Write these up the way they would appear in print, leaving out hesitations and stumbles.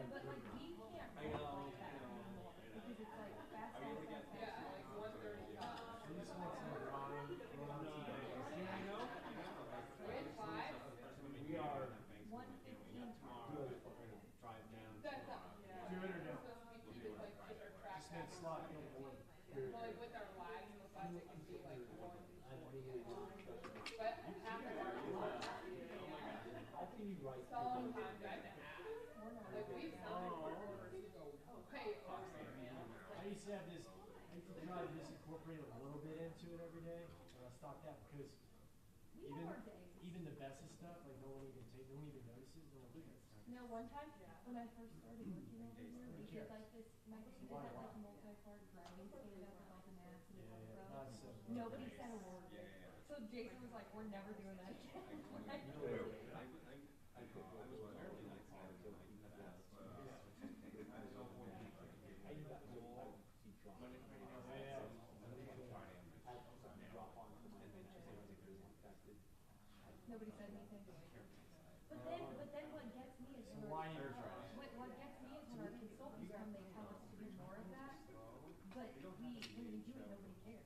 but like we can't watch that anymore because it's like fast, fast, fast, fast. Yeah, like 1:35. At least once in a while, going on TV. Are we at 5? We are 1:15 tomorrow. good. We're gonna drive down That's not, tomorrow. yeah. Do it or We're don't. supposed to be keeping like just our track Just make back and slot forth. no more. But like with our lags and stuff, it can be like 1:40-ish. But half of ours is like 8 a.m. How can you write? Sometimes at the half. We're not. Like we've some quarters who go way over, man. I used to have this. I used to try to just incorporate a little bit into it every day, and I stopped that because We have our days. even the best of stuff, like no one even notices. No one cares. No, one time when I first started working over here, we did like this. My we did that like multi-part driving stand up with like a mask and nobody said a word. So Jason was like, "We're never doing that again." Like, nobody said anything. But then what gets me is when what gets me is when our consultants come, they tell us to do more of that. But when we do it, nobody cares.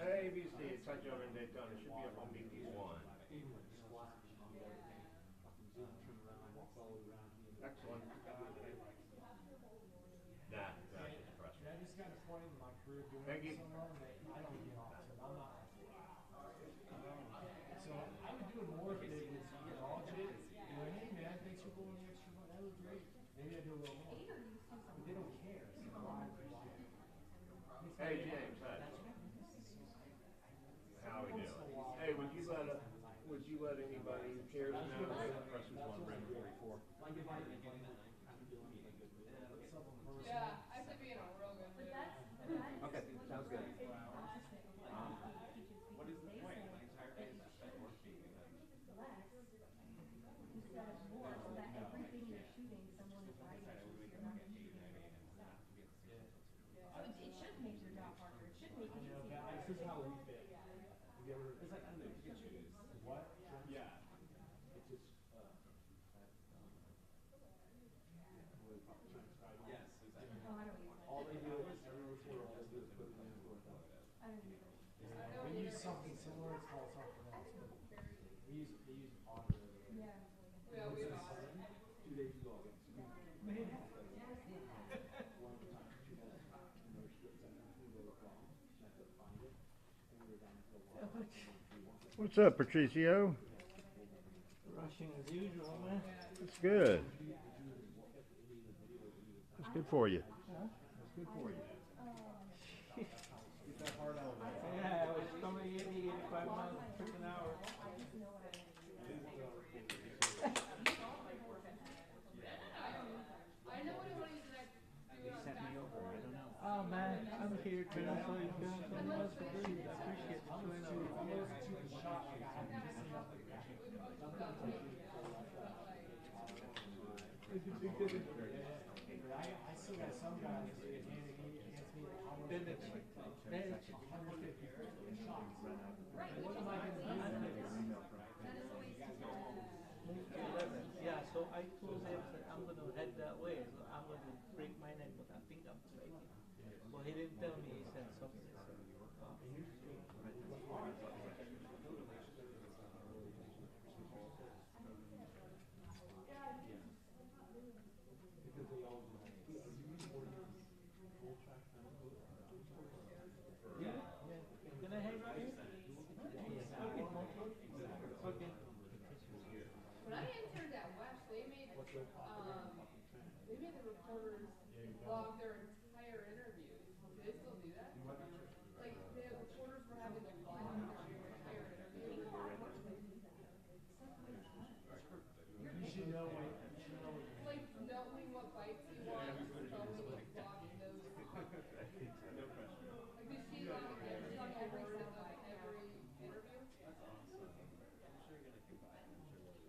Hey, ABC, it's like over in Daytona. It should be up on BP1. Excellent. Nah, that's just press. I just got a point in my career doing Thank you. it so long that I don't get off. So I'm not. So I would do it more if it was legit. You know, hey man, thanks for going the extra month. That was great. Maybe I do a little more. But they don't care. So why? Hey, James, hi. How we doing? Hey, would you let anybody who cares know that press was 144? Yeah, I have to be in a real good mood. Okay, sounds good. What is the point? My entire day is spent working. Less instead of more, so that everything you're shooting, someone is writing. You're not shooting stuff. So it should make your job harder. It should make it easier. This is how we fit. It's like, I don't know, you can choose. What? Yeah. It's just. Yes, exactly. Oh, I don't use that. All they do is every report, all they do is put it in the report. I don't use it. We use something similar. It's called something else. But they use audio. Yeah. Yeah, we have 2 days ago. What's up, Patricio? Rushing as usual, man. It's good. It's good for you. It's good for you. Get that heart out of there. Yeah, I was coming 85 miles per hour. I know what I want to use next. Do it on Saturday. Oh man, I'm here too. So you've done so much for me. I appreciate you showing up. I still got some guys that get handed me against me. Then it's shots. Right. What am I going to do? Yeah, so I told him that I'm going to head that way. So I'm going to break my neck, but I think I'm making it. Well, he didn't tell me. He said something. Can I hang right here? Okay. When I interned at West, they made the reporters log their entire interviews. Do they still do that? Like the reporters were having to log their entire interview. You should know what. Like knowing what bites he wants, knowing like logging those. Like does she log every word of every interview?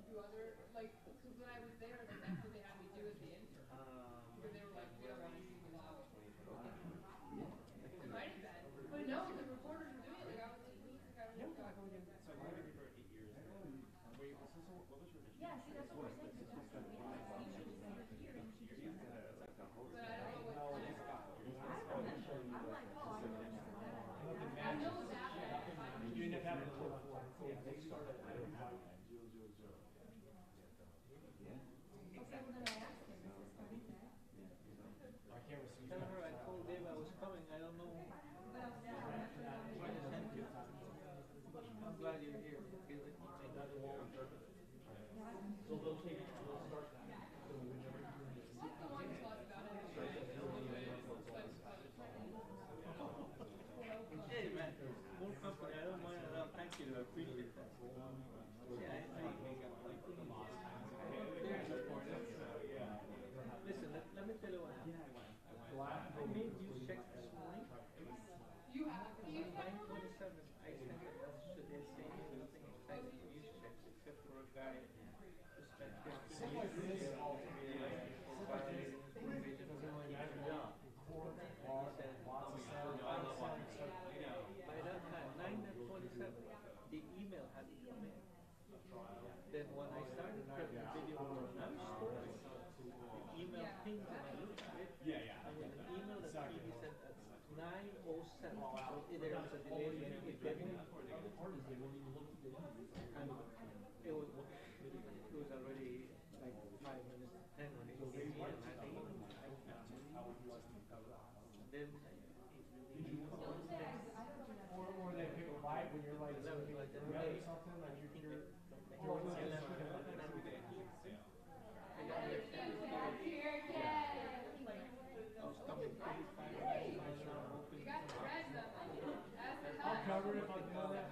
Do other like because when I was there, like that's what they had me do as the intern. Because they were like, we don't want you to log. It might have been, but no, the reporters were doing it. Like I was like, I was like, So I worked for 8 years. Yeah, see, that's what we're saying, but that's what we have, you should just see it here, and you should just. But I don't know what. I don't remember, I'm like, oh, I remember that. I know that. You end up having to pull for it. Yeah, they start at 0, 0, 0. Okay, well then I asked him, is this coming back? I can't receive Tell her I told Dave I was coming. I don't know. But I was down, that's what I'm Trying to send you. I'm glad you're here. Give it to me. So they'll take it, they'll start that. Talk to Marcus Laws about it. Hey man, more company. I don't mind at all. Thank you. I appreciate that. Yeah, listen, let me tell you what happened. I made you check this morning. You have, you have. 9:27. I sent it yesterday saying nothing exciting for you checks except for a guy who spent 15 years here all to be elected for violating his probation for doing his job. Court, He bar, said, lots of sound, by that time, 9:27, the email hadn't come in. Then when I started prepping the video for another story, the email pinged and I looked at it. And with an email that TV sent at 9:07, so there was a delay in it getting. And it was already like 5 minutes to 10 when it came in. And I think, then or they pick a bite when you're like, something like that, or something, like you're I'll cover it if I'm doing that.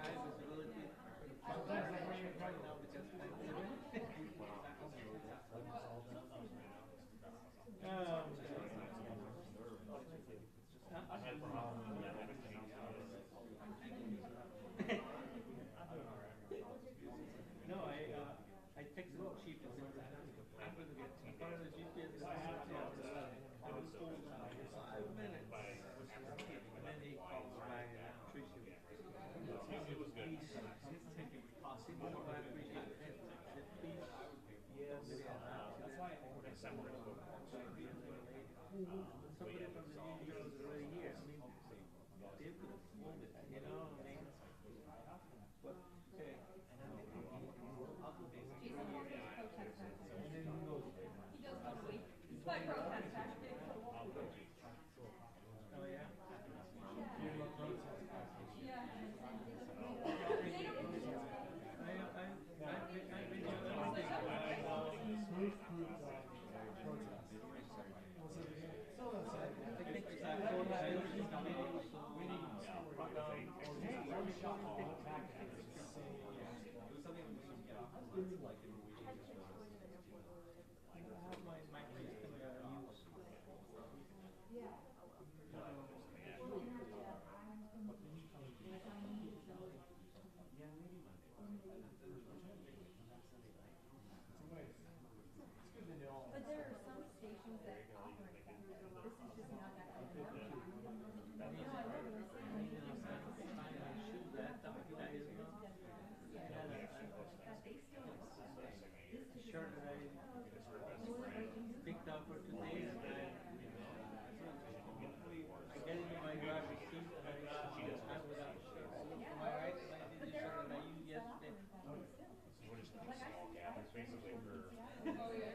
Sometimes I bring it right now because no, I texted the chief and said, I'm going to get part of the GPS. I was told 5 minutes. And then he calls back and I appreciate it. It was good. I appreciate it. Please, that's why somebody from the New York is already here. I mean, they could have told it, you know what I mean? But, hey. Jason Horn is protest tactics. and then he goes, He does one a week. It's my protest tactic. Oh, yeah? you're my protest. Yeah. Smooth proof protest. What's it again? So that's it. I think it's like 4 days, We need to put down, or just every shot call, back at it. I have my system that I use. But there are some stations that operate that way. This is just not that kind of number. No, I know what you're saying. Shirt that I picked up for today, and I get into my driver's seat and I'm without shirt. I look to my right and I see the shirt that I used yesterday. Oh, yeah,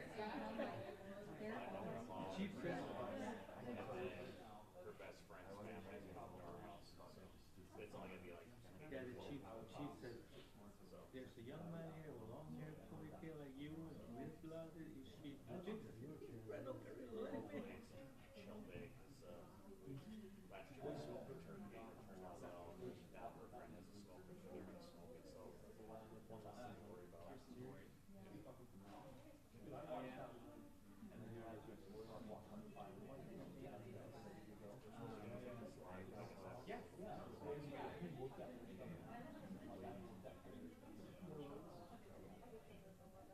Chief said, Her best friend's family come to our house, so it's only gonna be like. yeah, the chief said, there's a young man here with long hair, ponytail like you, and red blood. She right up there, Chill big, 'cause, last year we smoked a turkey, it turned out well, and now her friend has a smoker, so they're gonna smoke it, so one less thing to worry about.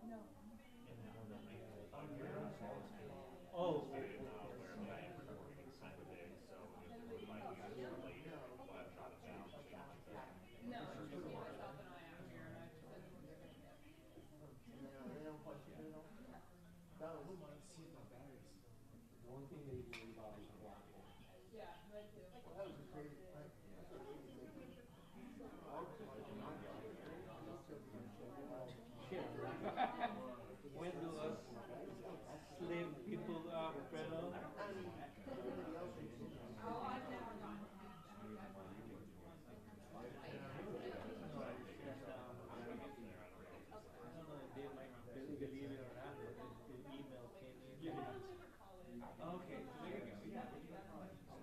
No. oh Yeah, right too. When do us slave people fellow? Oh, I've never gone to the beach. I don't know if they might believe it or not, but the email came in. Okay, so there you go. Yeah.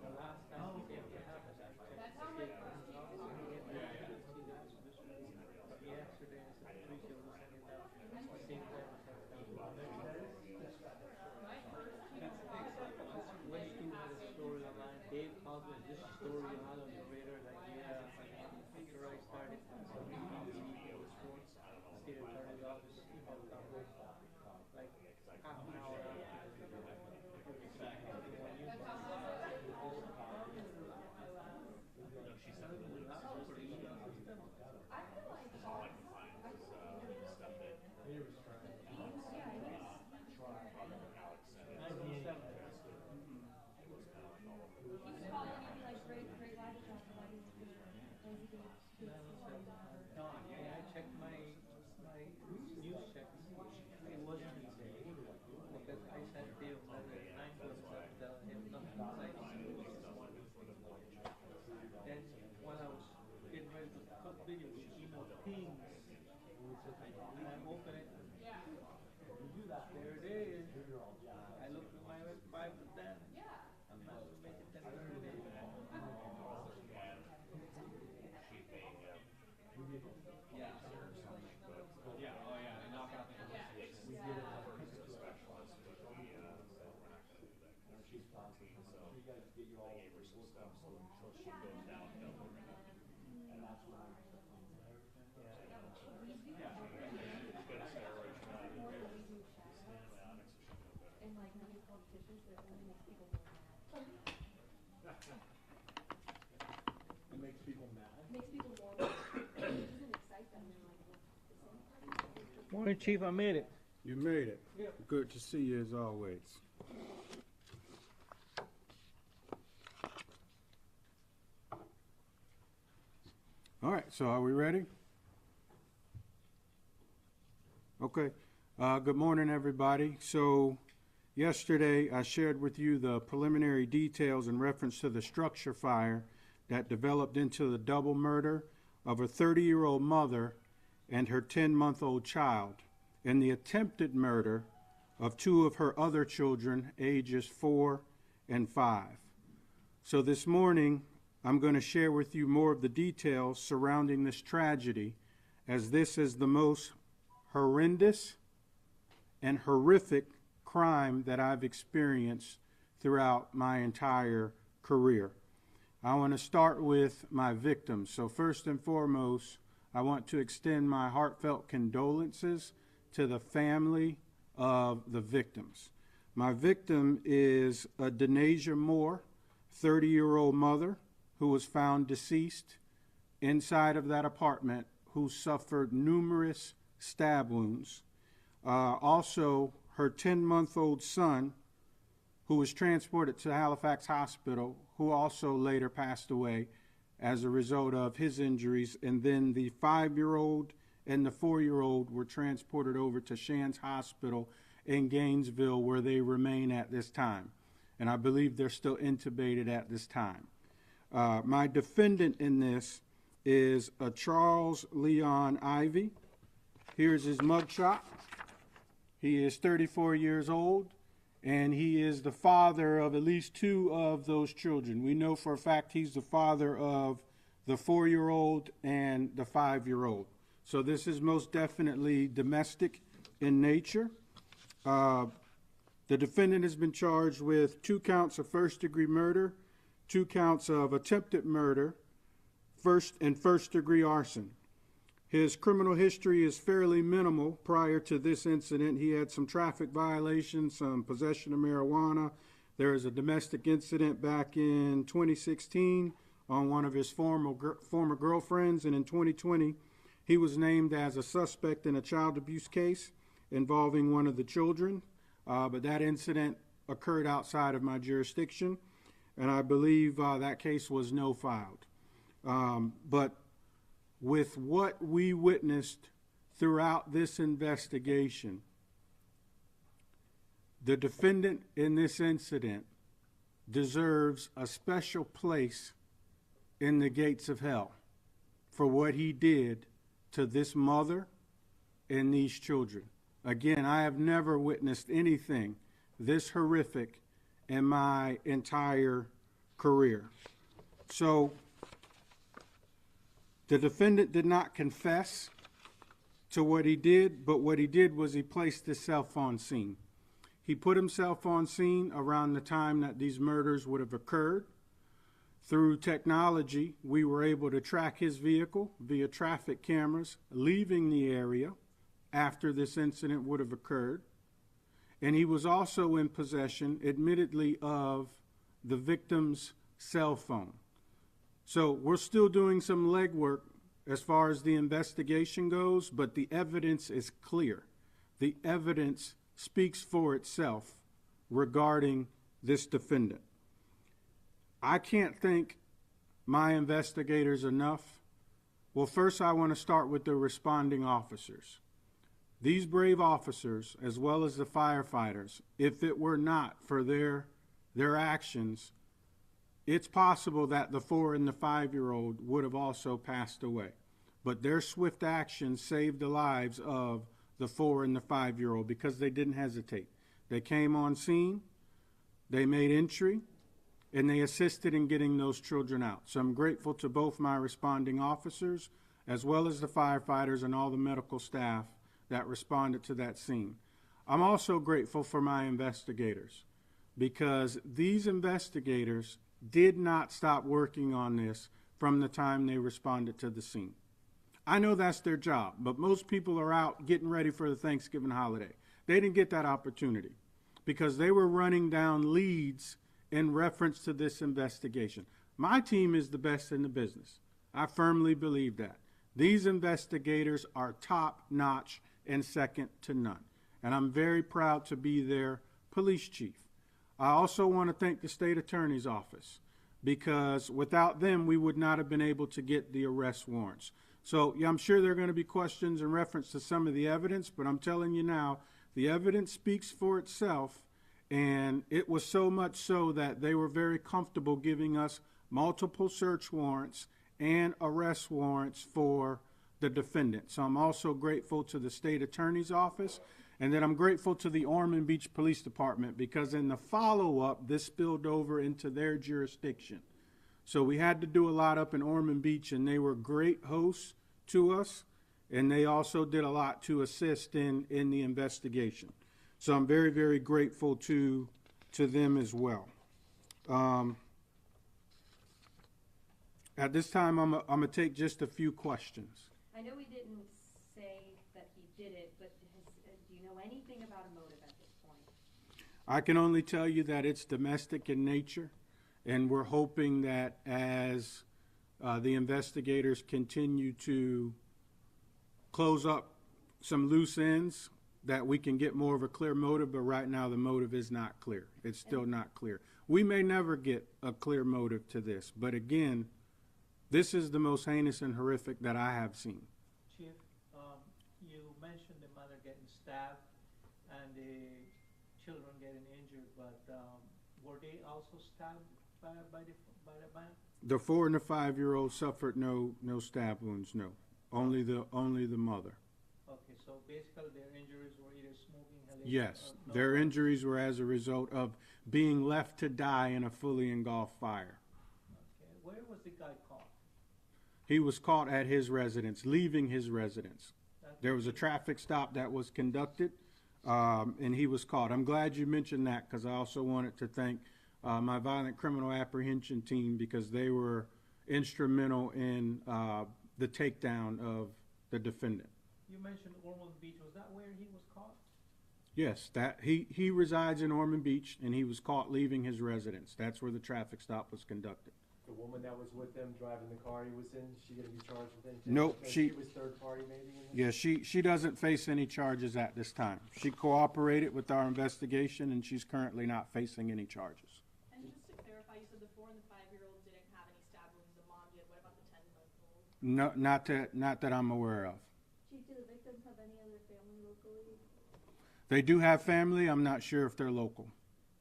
The last time it ever happened, I checked That's the how my paper. first teacher But was. yesterday, I said, Tricia will send it out at the same time as I sent it out. My first That's teacher. excellent. When Stu had a story online, Dave published this story on the radar, like, after I started, somebody State Attorney's Office emailed me, like, half an hour after the one you That's how published. No, she sent the links Allow for the email system. I feel like all I can find is stuff that Alex sent. 1970. He's calling maybe like great Labajon providing like the Lazy Dave kids story, whatever. When I checked my news checks, it wasn't today, because I sent Dave a letter at 9:47 telling him nothing exciting. Then when I was getting ready to cut video, the email pings. I open it. There it is. I looked at my 5 to 10. I'm not going to make it 10 to 2 days. She being Yeah. Yeah, oh yeah, and knock out the conversation. we did it first as a specialist, but we said we're not going to do that because she's toxic. So I gave her some stuff so until she goes downhill, we're going to. And that's when I We do She's got a steroid shot. more than we do chat. Antibiotics, so she'll feel better. And like when it's politicians, that only makes people more mad. It makes people mad. Makes people more mad. It doesn't excite them, they're like, well, the same party. Morning, Chief. I made it. You made it. Good to see you as always. All right, so are we ready? Okay. Good morning, everybody. So yesterday I shared with you the preliminary details in reference to the structure fire that developed into the double murder of a 30-year-old mother and her 10-month-old child, and the attempted murder of 2 of her other children, ages 4 and 5. So this morning, I'm going to share with you more of the details surrounding this tragedy, as this is the most horrendous and horrific crime that I've experienced throughout my entire career. I want to start with my victims. So first and foremost, I want to extend my heartfelt condolences to the family of the victims. My victim is a Denasia Moore, 30-year-old mother who was found deceased inside of that apartment, who suffered numerous stab wounds. Also, her 10-month-old son, who was transported to Halifax Hospital, who also later passed away as a result of his injuries. And then the 5-year-old and the 4-year-old were transported over to Shands Hospital in Gainesville, where they remain at this time. And I believe they're still intubated at this time. My defendant in this is a Charles Leon Ivy. Here's his mugshot. He is 34 years old, and he is the father of at least 2 of those children. We know for a fact he's the father of the 4-year-old and the 5-year-old. So this is most definitely domestic in nature. The defendant has been charged with 2 counts of first-degree murder, 2 counts of attempted murder, first-degree arson. His criminal history is fairly minimal. Prior to this incident, he had some traffic violations, some possession of marijuana. There was a domestic incident back in 2016 on one of his former girlfriends, and in 2020, he was named as a suspect in a child abuse case involving one of the children, but that incident occurred outside of my jurisdiction. and I believe that case was no filed. But with what we witnessed throughout this investigation, the defendant in this incident deserves a special place in the gates of hell for what he did to this mother and these children. Again, I have never witnessed anything this horrific in my entire career. So, the defendant did not confess to what he did, but what he did was he placed himself on scene. He put himself on scene around the time that these murders would have occurred. Through technology, we were able to track his vehicle via traffic cameras leaving the area after this incident would have occurred. And he was also in possession, admittedly, of the victim's cell phone. So we're still doing some legwork as far as the investigation goes, but the evidence is clear. The evidence speaks for itself regarding this defendant. I can't thank my investigators enough. Well, first I want to start with the responding officers. These brave officers, as well as the firefighters, if it were not for their actions, it's possible that the 4 and the 5-year-old would have also passed away. But their swift action saved the lives of the 4 and the 5-year-old because they didn't hesitate. They came on scene, they made entry, and they assisted in getting those children out. So I'm grateful to both my responding officers as well as the firefighters and all the medical staff that responded to that scene. I'm also grateful for my investigators because these investigators did not stop working on this from the time they responded to the scene. I know that's their job, but most people are out getting ready for the Thanksgiving holiday. They didn't get that opportunity because they were running down leads in reference to this investigation. My team is the best in the business. I firmly believe that. These investigators are top-notch and second to none. And I'm very proud to be their police chief. I also want to thank the state attorney's office because without them, we would not have been able to get the arrest warrants. So yeah, I'm sure there are going to be questions in reference to some of the evidence, but I'm telling you now, the evidence speaks for itself, and it was so much so that they were very comfortable giving us multiple search warrants and arrest warrants for the defendant. So I'm also grateful to the state attorney's office, and then I'm grateful to the Ormond Beach Police Department because in the follow-up, this spilled over into their jurisdiction. So we had to do a lot up in Ormond Beach, and they were great hosts to us, and they also did a lot to assist in the investigation. So I'm very, very grateful to them as well. At this time, I'm going to take just a few questions. I know he didn't say that he did it, but do you know anything about a motive at this point? I can only tell you that it's domestic in nature, and we're hoping that as the investigators continue to close up some loose ends, that we can get more of a clear motive, but right now the motive is not clear. It's still not clear. We may never get a clear motive to this, but again, this is the most heinous and horrific that I have seen. Chief, you mentioned the mother getting stabbed and the children getting injured, but were they also stabbed by the man? The 4 and the 5-year-old suffered no stab wounds, no. Only the mother. Okay, so basically their injuries were either smoking, inhalation, Yes, or their injuries were as a result of being left to die in a fully engulfed fire. Okay, where was the guy caught? He was caught at his residence, leaving his residence. There was a traffic stop that was conducted, and he was caught. I'm glad you mentioned that because I also wanted to thank my violent criminal apprehension team because they were instrumental in the takedown of the defendant. You mentioned Ormond Beach. Was that where he was caught? Yes, that he resides in Ormond Beach, and he was caught leaving his residence. That's where the traffic stop was conducted. The woman that was with them driving the car he was in, she gonna be charged with anything? Nope, Because she was third party maybe in this? Yeah, she doesn't face any charges at this time. She cooperated with our investigation, and she's currently not facing any charges. And just to clarify, you said the No, not that I'm aware of. Chief, do the victims have any other family locally? They do have family. I'm not sure if they're local.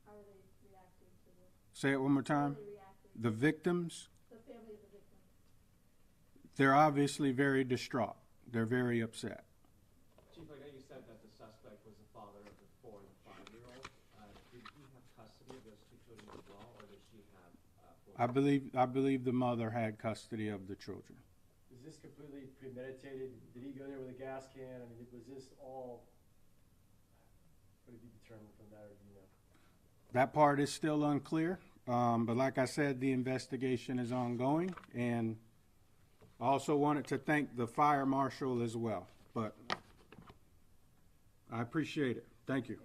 How are they reacting to this? Say it one more How are time. they reacting? The victims, The family of the victim. they're obviously very distraught. They're very upset. Chief, I know you said that the suspect was the father of the 4 and 5-year-old. Did he have custody of those 2 children as well, or does she have? I believe the mother had custody of the children. Is this completely premeditated? Did he go there with a gas can? I mean, was this all, what did you determine from that, or do you know? That part is still unclear, but like I said, the investigation is ongoing, and I also wanted to thank the fire marshal as well, but I appreciate it. Thank you.